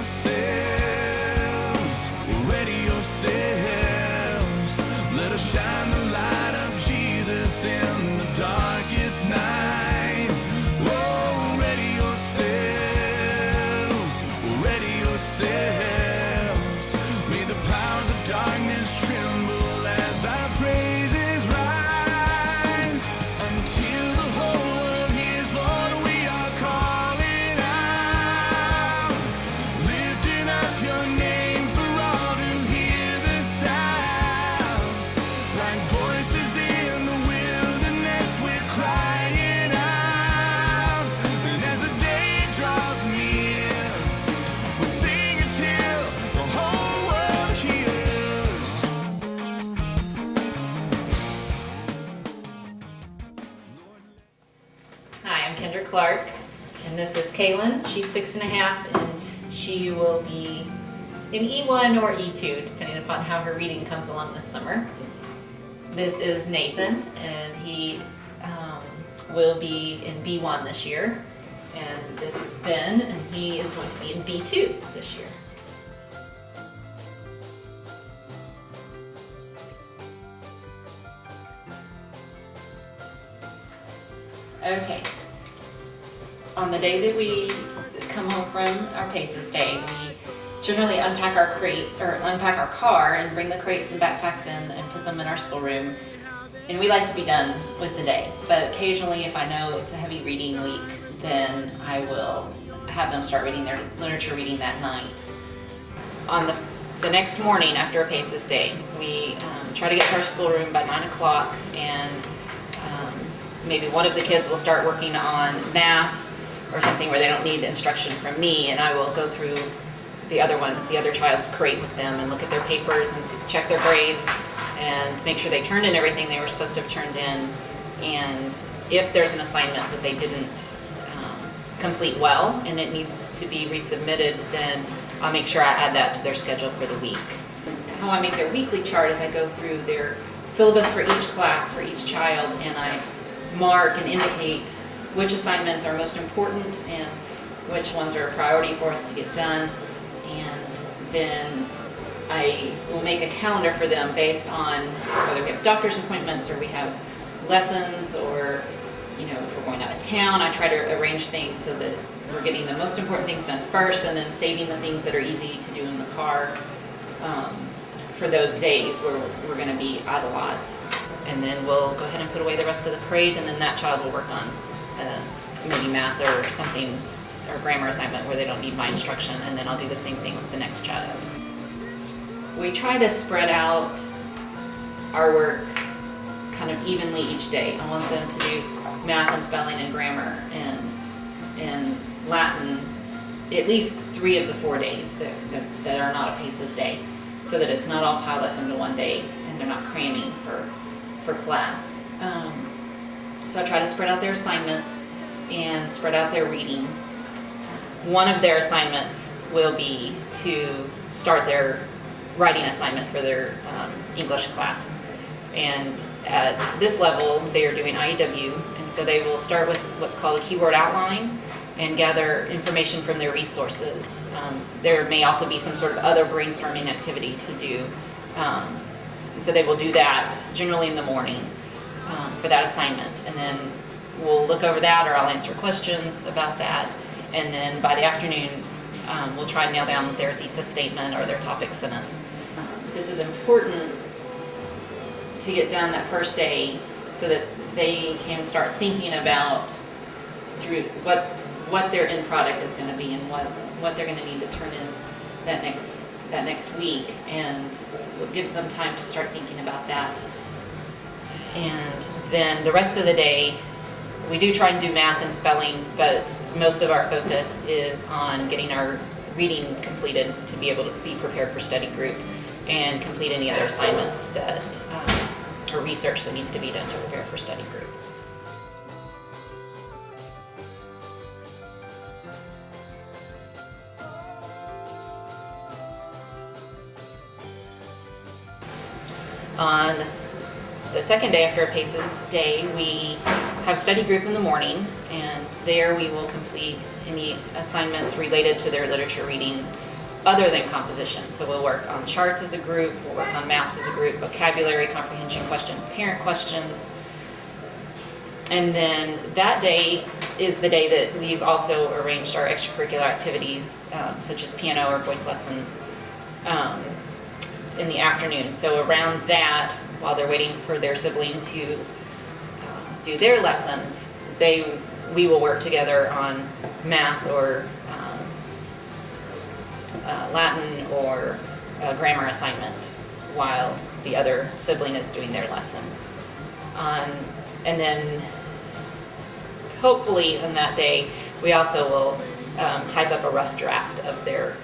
yourselves, ready yourselves. Let us shine the light of Jesus in the darkest night. Oh, ready yourselves, ready yourselves. May the powers of darkness tremble as our praises rise. Until the whole world hears, Lord, we are calling out, lifting up your name for all to hear the sound. Like voices in the wilderness, we're crying out. And as the day draws near, we'll sing until the whole world hears. Hi, I'm Kendra Clark, and this is Kaylin. She's 6.5, and she will be in E1 or E2, depending upon how her reading comes along this summer. This is Nathan, and he will be in B1 this year. And this is Ben, and he is going to be in B2 this year. Okay. On the day that we come home from our PAideia day, we generally unpack our car and bring the crates and backpacks in and put them in our schoolroom. And we like to be done with the day. But occasionally, if I know it's a heavy reading week, then I will have them start reading their literature reading that night. On the next morning after a PAideia day, we try to get to our schoolroom by 9 o'clock, and maybe one of the kids will start working on math or something where they don't need instruction from me, and I will go through the other child's crate with them and look at their papers and check their grades and make sure they turned in everything they were supposed to have turned in. And if there's an assignment that they didn't complete well and it needs to be resubmitted, then I'll make sure I add that to their schedule for the week. How I make their weekly chart is I go through their syllabus for each class, for each child, and I mark and indicate which assignments are most important and which ones are a priority for us to get done. And then I will make a calendar for them based on whether we have doctor's appointments or we have lessons, or if we're going out of town. I try to arrange things so that we're getting the most important things done first and then saving the things that are easy to do in the car for those days where we're going to be out a lot. And then we'll go ahead and put away the rest of the crate, and then that child will work on maybe math or something, or grammar assignment where they don't need my instruction, and then I'll do the same thing with the next child. We try to spread out our work kind of evenly each day. I want them to do math and spelling and grammar and Latin at least 3 of the 4 days that are not a PAideia day, so that it's not all piled up into one day and they're not cramming for class. So I try to spread out their assignments and spread out their reading. One of their assignments will be to start their writing assignment for their English class. And at this level, they are doing IEW, and so they will start with what's called a keyword outline and gather information from their resources. There may also be some sort of other brainstorming activity to do. And so they will do that generally in the morning for that assignment. And then we'll look over that, or I'll answer questions about that. And then by the afternoon, we'll try and nail down their thesis statement or their topic sentence. This is important to get done that first day so that they can start thinking about through what their end product is going to be and what they're going to need to turn in that next week, and it gives them time to start thinking about that. And then the rest of the day, we do try and do math and spelling, but most of our focus is on getting our reading completed to be able to be prepared for study group and complete any other assignments that or research that needs to be done to prepare for study group. On the second day after PAideia day, we have study group in the morning, and there we will complete any assignments related to their literature reading other than composition. So we'll work on charts as a group, we'll work on maps as a group, vocabulary, comprehension questions, parent questions. And then that day is the day that we've also arranged our extracurricular activities, such as piano or voice lessons, in the afternoon. So around that, while they're waiting for their sibling to do their lessons, we will work together on math or Latin or a grammar assignment while the other sibling is doing their lesson. And then hopefully on that day, we also will type up a rough draft of their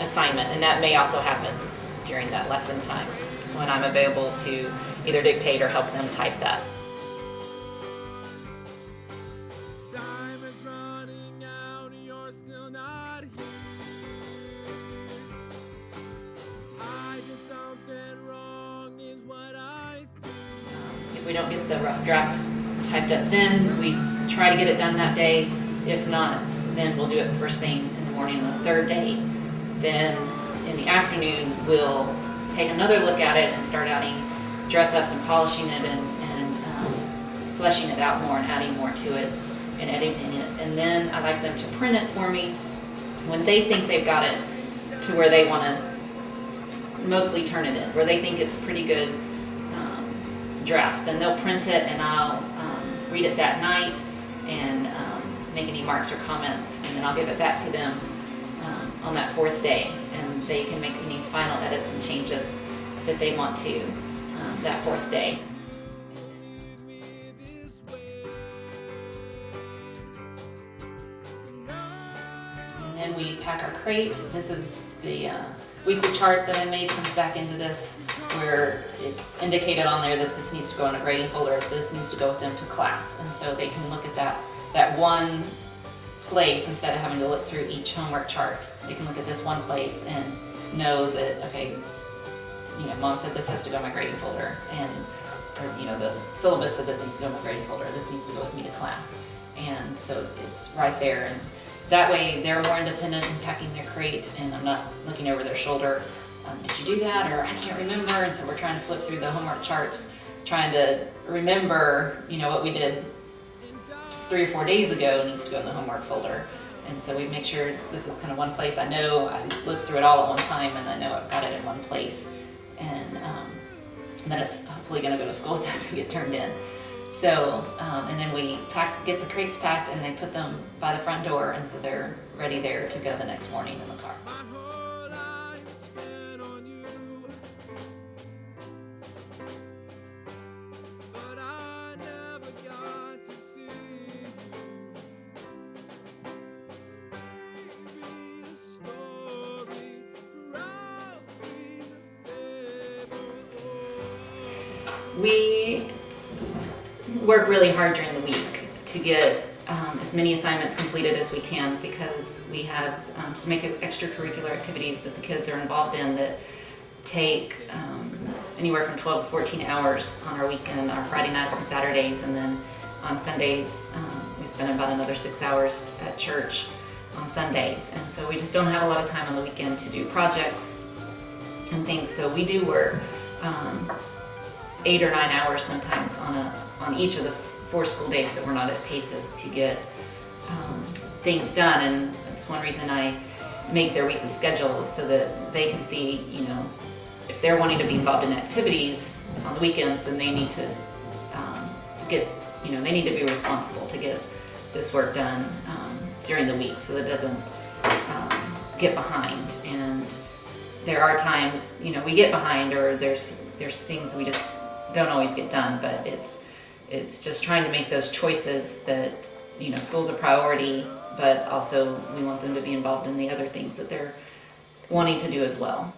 assignment, and that may also happen during that lesson time when I'm available to either dictate or help them type that. Time is running out, you're still not here. I did something wrong is what I think. If we don't get the rough draft typed up then, we try to get it done that day. If not, then we'll do it the first thing in the morning on the third day. Then in the afternoon, we'll take another look at it and start adding dress-ups and polishing it and fleshing it out more and adding more to it and editing it. And then I like them to print it for me when they think they've got it to where they want to mostly turn it in, where they think it's a pretty good draft. Then they'll print it and I'll read it that night and make any marks or comments, and then I'll give it back to them on that fourth day, and they can make any final edits and changes that they want to that fourth day. And then we pack our crate. This is the weekly chart that I made, comes back into this, where it's indicated on there that this needs to go in a grading folder, this needs to go with them to class, and so they can look at that one place instead of having to look through each homework chart. They can look at this one place and know that, okay, Mom said this has to go in my grading folder, and or the syllabus said this needs to go in my grading folder, this needs to go with me to class, and so it's right there. And that way they're more independent in packing their crate, and I'm not looking over their shoulder. Did you do that? Or I can't remember. And so we're trying to flip through the homework charts, trying to remember, what we did 3 or 4 days ago needs to go in the homework folder. And so we make sure this is kind of one place. I know I looked through it all at one time, and I know I've got it in one place. And then it's hopefully going to go to school with this and get turned in. So, and then we get the crates packed, and they put them by the front door, and so they're ready there to go the next morning in the car. We work really hard during the week to get as many assignments completed as we can, because we have to make extracurricular activities that the kids are involved in that take anywhere from 12 to 14 hours on our weekend, our Friday nights and Saturdays, and then on Sundays we spend about another 6 hours at church on Sundays. And so we just don't have a lot of time on the weekend to do projects and things, so we do work 8 or 9 hours sometimes on each of the 4 school days that we're not at Paces to get things done. And that's one reason I make their weekly schedules, so that they can see, if they're wanting to be involved in activities on the weekends, then they need to they need to be responsible to get this work done during the week, so that it doesn't get behind. And there are times, we get behind, or there's things we just don't always get done, but it's just trying to make those choices that, school's a priority, but also we want them to be involved in the other things that they're wanting to do as well.